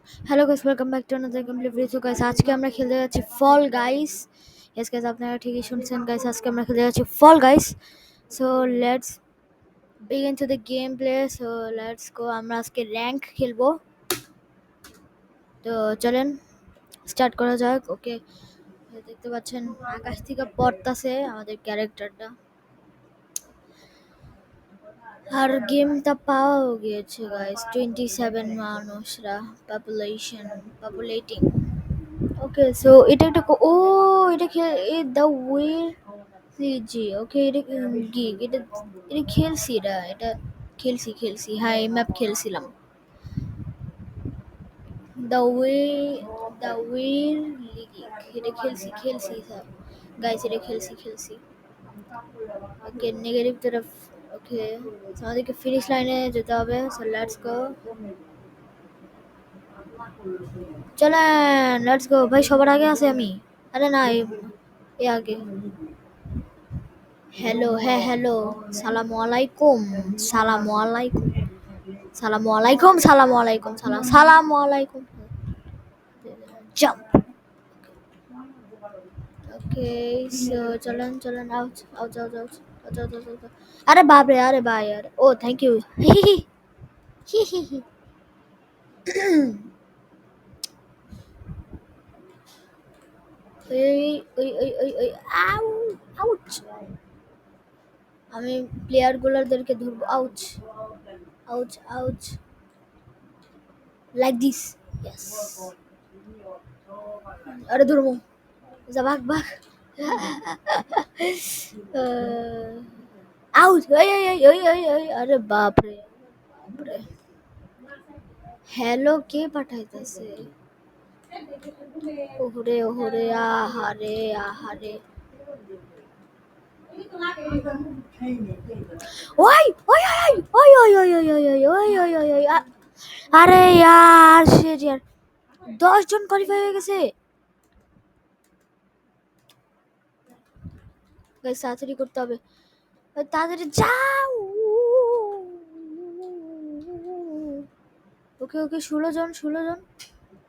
Hello guys, welcome back to another complete video. Guys, আজকে আমরা খেলতে যাচ্ছি ফল গাইস। ইয়েস গাইস, আপনারা ঠিকই শুনছেন গাইস, আজকে আমরা খেলতে যাচ্ছি Fall Guys. So let's begin to the game play. So let's go. আমরা আজকে র্যাঙ্ক খেলবো, তো চলেন স্টার্ট করা যাক। ওকে, দেখতে পাচ্ছেন আকাশ থেকে পড়তাছে আমাদের ক্যারেক্টারটা, আর গেমটা পাওয়া গিয়েছে গাইস। 27 মানুষরা পপুলেটিং। ওকে, সো এটা একটা ও এটা দ্য ওয়ে জি। ওকে, এটা গিগ, এটা এটা খেলছি, এটা খেলছি হাই ম্যাপ খেলছিলাম। The way the way gig, এটা খেলছি স্যার গাইস, এটা খেলছি। ওকে, নেগেটিভ তরফ। ওকে, আমাদেরকে ফিনিশ লাইনে যেতে হবে। সো লেটস গো, চলেন লেটস গো ভাই। সবার আগে আছে আমি। আরে না, এ আগে। হ্যালো, হ্যাঁ হ্যালো, সালামু আলাইকুম, সালামু আলাইকুম, সালামু আলাইকুম, সালামু আলাইকুম, সালামু আলাইকুম। জাম্প। ওকে, সো চলেন out out out out out out out out. আরে বাপ রে, আরে ভাই, আরে ও থ্যাংক ইউ। হি হি হি হি হি। ওই ওই ওই ওই ওই আউ আউচ। আমি প্লেয়ার গুলোদেরকে ধরবো। Ouch ouch ouch, like this. Yes, আরে ধরবো, যা ভাগ ভাগ। আউট, ওই ওই ওই ওই ওই ওই, আরে বাপ রে, বাপ রে। হ্যালো, কে পাঠাইতেছে? ওহরে ওহরে, আহারে আহারে। ওই ওই ওই ওই ওই ওই ওই ওই ওই ওই ওই ওই, আরে यार শিট यार, 10 জন কোয়ালিফাই হয়ে গেছে গাইস। তাড়াতাড়ি করতে হবে, তাড়াতাড়ি যাও। ওকে ওকে, 16 জন।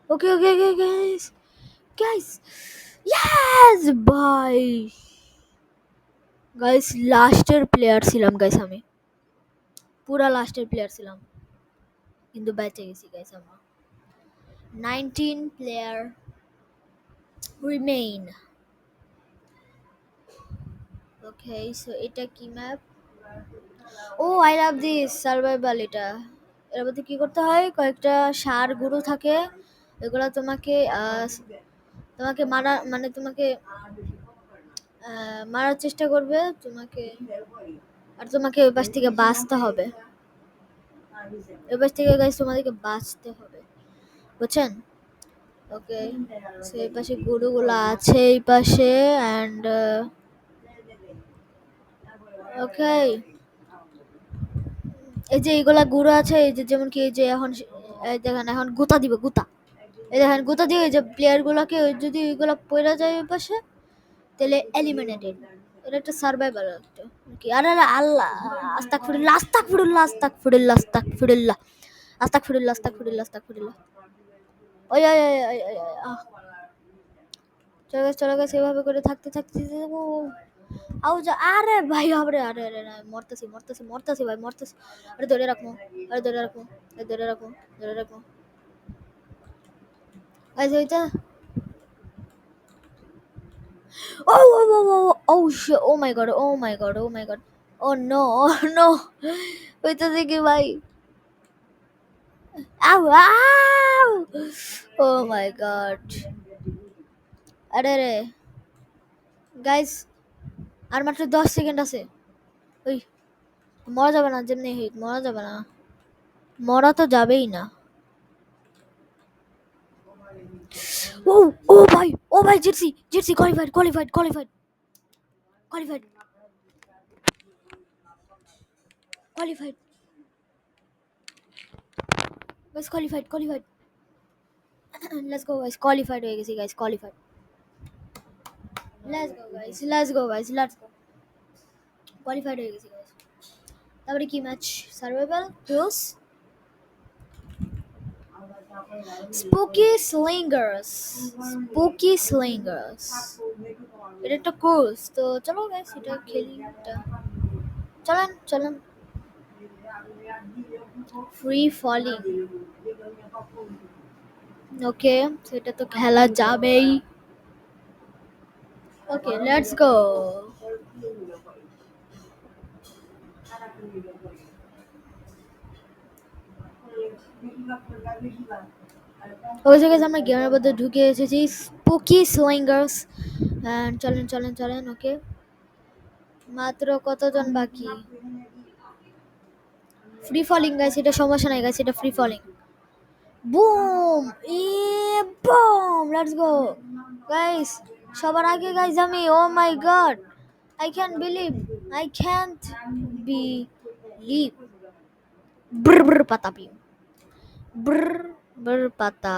ওকে ওকে ওকে গাইস, গাইস, ইয়েস ভাই। গাইস, লাস্টের প্লেয়ার ছিলাম গাইস, আমি পুরা লাস্টের প্লেয়ার ছিলাম, কিন্তু বেঁচে গেছি গাইস আমরা। 19 প্লেয়ার রিমেইন। ওকে, সো এটা কি map? Oh I love this survival. এর মধ্যে কি করতে হয়, কয়েকটা সার গুরু থাকে, এগুলো তোমাকে তোমাকে মারা, মানে তোমাকে মারার চেষ্টা করবে তোমাকে, আর তোমাকে ওই পাশ থেকে বাঁচতে হবে। ওই পাশ থেকে গাইস তোমাদেরকে বাঁচতে হবে, বুঝছেন? ওকে, সো এই পাশে গুরুগুলো আছে, এই পাশে। অ্যান্ড ওকে, এই যে এইগুলা গুরু আছে, এই যে যেমন কি এই যে এখন এই দেখেন, এখন গুতা দিবে, গুতা। এই দেখেন গুতা দিয়ে, এই যে প্লেয়ার গুলাকে যদি ওইগুলা পড়ে যায় ওই পাশে, তাহলে এলিমিনেটেড। এটা একটা সার্ভাইভাল একটা কি। আরে আরে আল্লাহ, আস্তাগফিরুল্লাহ আস্তাগফিরুল্লাহ আস্তাগফিরুল্লাহ আস্তাগফিরুল্লাহ আস্তাগফিরুল্লাহ আস্তাগফিরুল্লাহ আস্তাগফিরুল্লাহ। ওই ওই ওই ওই ওই ওই, চলে গেছে এভাবে করে থাকতে থাকতে। ও আউ যা, আরে ভাই, আরে আরে আরে আরে, মরতাছি ভাই, মরতাছি। আরে ধরে রাখো, আরে ধরে রাখো, আরে ধরে রাখো, ধরে রাখো গাইস। ওইটা ও ও ও ও ও shit, oh my god, oh my god, oh my god, oh no, oh no। ওইটা দেখি ভাই, আউ আউ, oh my god। আরে রে গাইস, আর মাত্র 10 সেকেন্ড আছে। ওই মরা যাবে না, যেমনি হিট মরা যাবে না, মরা তো যাবেই না। ও ও ভাই, জিতছি জিতছি, qualified qualified qualified qualified qualified guys, qualified. Let's go guys, qualified হয়ে গেছি guys, qualified. Let's go qualified হয়ে গেছি গাইস। তারপরে কি match? Survival rules. Spooky Slingers. Spooky Slingers এটা একটা কোর্স, তো চলো গাইস এটা খেলি এটা। চলেন চলেন। ফ্রি ফলিং, ওকে সেটা তো খেলা যাবেই। Okay let's go. Okay guys আমরা গেমের মধ্যে ঢুকে এসেছি, স্পুকি স্লিঙ্গার্স। চলেন চলেন চলেন। ওকে মাত্র কতজন বাকি? ফ্রি ফলিং গাইস, এটা সমস্যা নাই গাইস, এটা ফ্রি ফলিং। বুম ই বুম, লেটস গো গাইস। সবার আগে গাইস আমি, oh my god, I can't believe, I can't believe. ব্র ব্র পাতা পিম, ব্র ব্র পাতা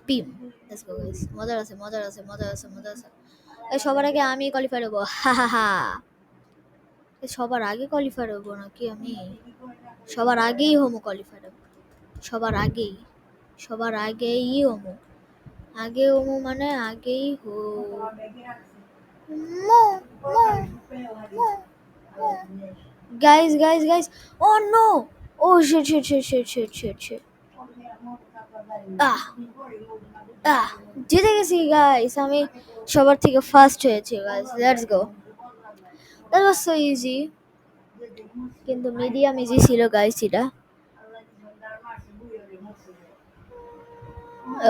পিম। লেটস গো গাইস, মজার আছে মজার আছে মজার আছে মজার আছে। এই সবার আগে আমি কোয়ালিফাই হবো, হা হা হা। সবার আগে কোয়ালিফাই হবো নাকি আমি? সবার আগেই হোমো কোয়ালিফাই হবো, সবার আগেই, সবার আগেই হোমো। আগে হোমো মানে আগেই হো। মো মো মো মো। Guys guys guys, oh no, oh shit shit shit shit shit shit shit. Ah ah জিতে গেছি গাইস আমি, সবার থেকে ফার্স্ট হয়েছি guys. Let's go, that was so easy, কিন্তু মিডিয়াম ইজি ছিল গাইস এটা।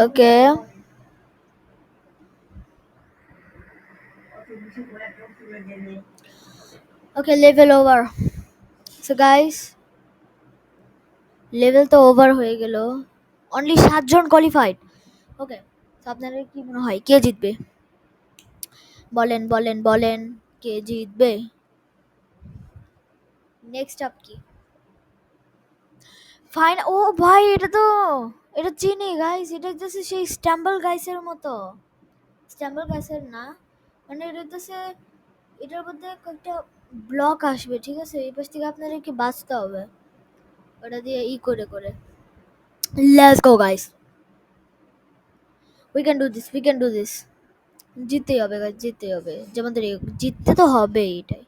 Okay okay level over. So guys level তো ওভার হয়ে গেল, অনলি 7 জন কোয়ালিফাইড। ওকে তো আপনাদের কি মনে হয় কে জিতবে? বলেন বলেন বলেন, কে জিতবে? নেক্সট আপ কি? ফাইন, ও ভাই এটা তো, এটা চিনি গাইস, এটা হচ্ছে সেই স্ট্যাম্বল গাইসের মতো। স্ট্যাম্বল গাইসের না, মানে এটা হচ্ছে, এটার মধ্যে কয়েকটা ব্লক আসবে, ঠিক আছে? এই পাশ থেকে আপনাদেরকে বাঁচতে হবে ওটা দিয়ে ই করে করে। Let's go guys, we can do this, we can do this. জিততেই হবে গাইস, জিততেই হবে, যেমন জিততে তো হবে এটাই।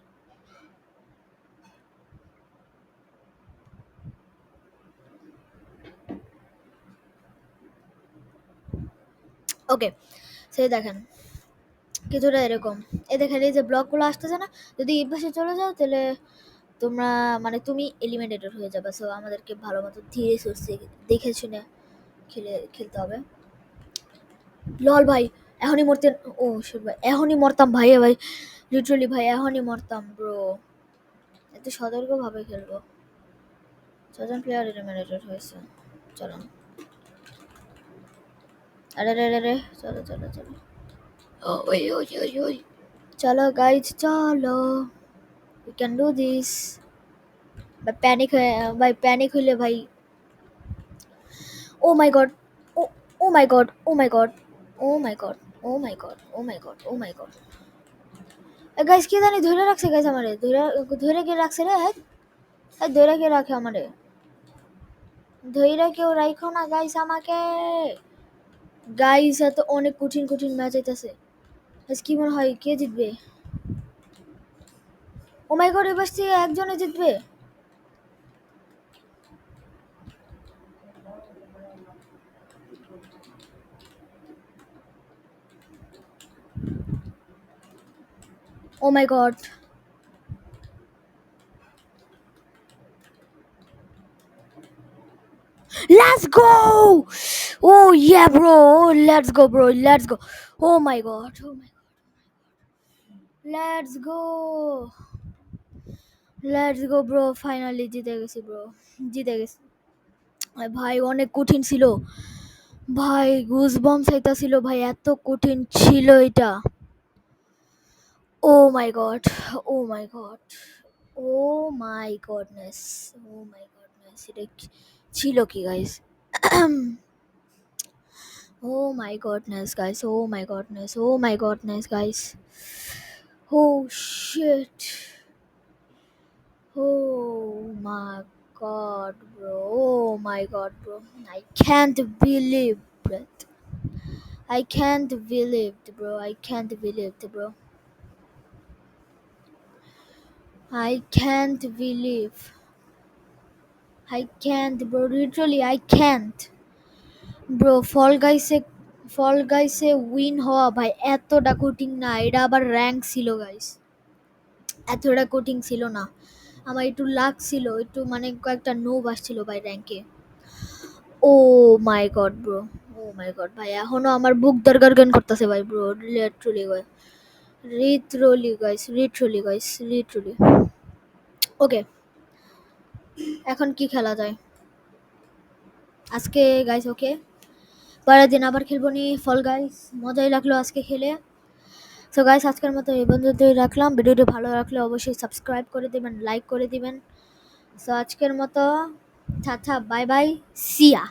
ওকে সেই দেখেন কিছুটা এরকম, এই দেখেন এই যে ব্লকগুলো আসতেছে না, যদি এই পাশে চলে যাও তাহলে তোমরা, মানে তুমি এলিমিনেটেড হয়ে যাবে। সো আমাদেরকে ভালো মতো ধীরে সুস্থে দেখে শুনে খেলতে হবে। লল ভাই এখনই মরতেন, ও শিট ভাই এখনই মরতাম ভাই, ভাই লিটারালি ভাই এখনই মরতাম ব্রো। এত সতর্কভাবে খেলবো। 6 জন প্লেয়ার এলিমিনেটেড হয়েছে, চলো। আরে রে রে রে, চলো চলো চলো। ও ওই ওই ওই ওই, চলো গাইজ চলো, উই ক্যান ডু দিস। ভাই প্যানিক হয়ে, ভাই প্যানিক হইলে ভাই, ও my god, O O my god, oh my god, oh my god, oh my god, oh my god, oh my god. Guys কি জানি ধরে রাখছে গাইস আমারে, ধরে ধরে কে রাখছে রে? ধরে কে রাখে আমারে? ধইরা কেউ রাইখো না গাইস আমাকে। গাইস এত অনেক কঠিন কঠিন ম্যাচ আইতাছে। আজ কি মনে হয় কে জিতবে? ও মাই গড এবার থেকে একজনে জিতবে। ও my god, let's go, oh yeah bro, let's go bro, let's go. Oh my god, oh my god, let's go, let's go bro, finally জিতে গেছি ব্রো, জিতে গেছি। ভাই অনেক কঠিন ছিল ভাই, গুজ বম্বস আইতাছিল ভাই, এত কঠিন ছিল এটা। Oh my god, oh my god, oh my goodness, oh my goodness, এটা ছিল কি guys? Oh my goodness guys, oh my goodness, oh my goodness guys, oh shit, oh my god, bro. Oh my god, bro. I can't believe it. I can't believe it, bro. I can't believe it, bro. I can't believe. I can't, bro. Literally, I can't. Bro ফল গাইসে win হওয়া ভাই এতটা কঠিন না, এটা আবার rank ছিল গাইস, এতটা কঠিন ছিল না। আমার একটু লাক ছিল, একটু মানে কয়েকটা নোব আসছিল ভাই র্যাঙ্কে। ও my god bro, O my god ভাই, এখনো আমার বুক দরগার করতেছে ভাই ব্রো, লিটারালি ভাই, লিটারালি। ওকে, এখন কি খেলা যায় আজকে গাইস? ওকে, পরের দিন আবার খেলবো নি ফল গাইস, মজাই লাগলো আজকে খেলে। সো গাইস, আজকের মতো এই পর্যন্তই রাখলাম। ভিডিওটি ভালো লাগলে অবশ্যই সাবস্ক্রাইব করে দিবেন, লাইক করে দিবেন। সো আজকের মতো টাটা, বাই বাই, সিয়া।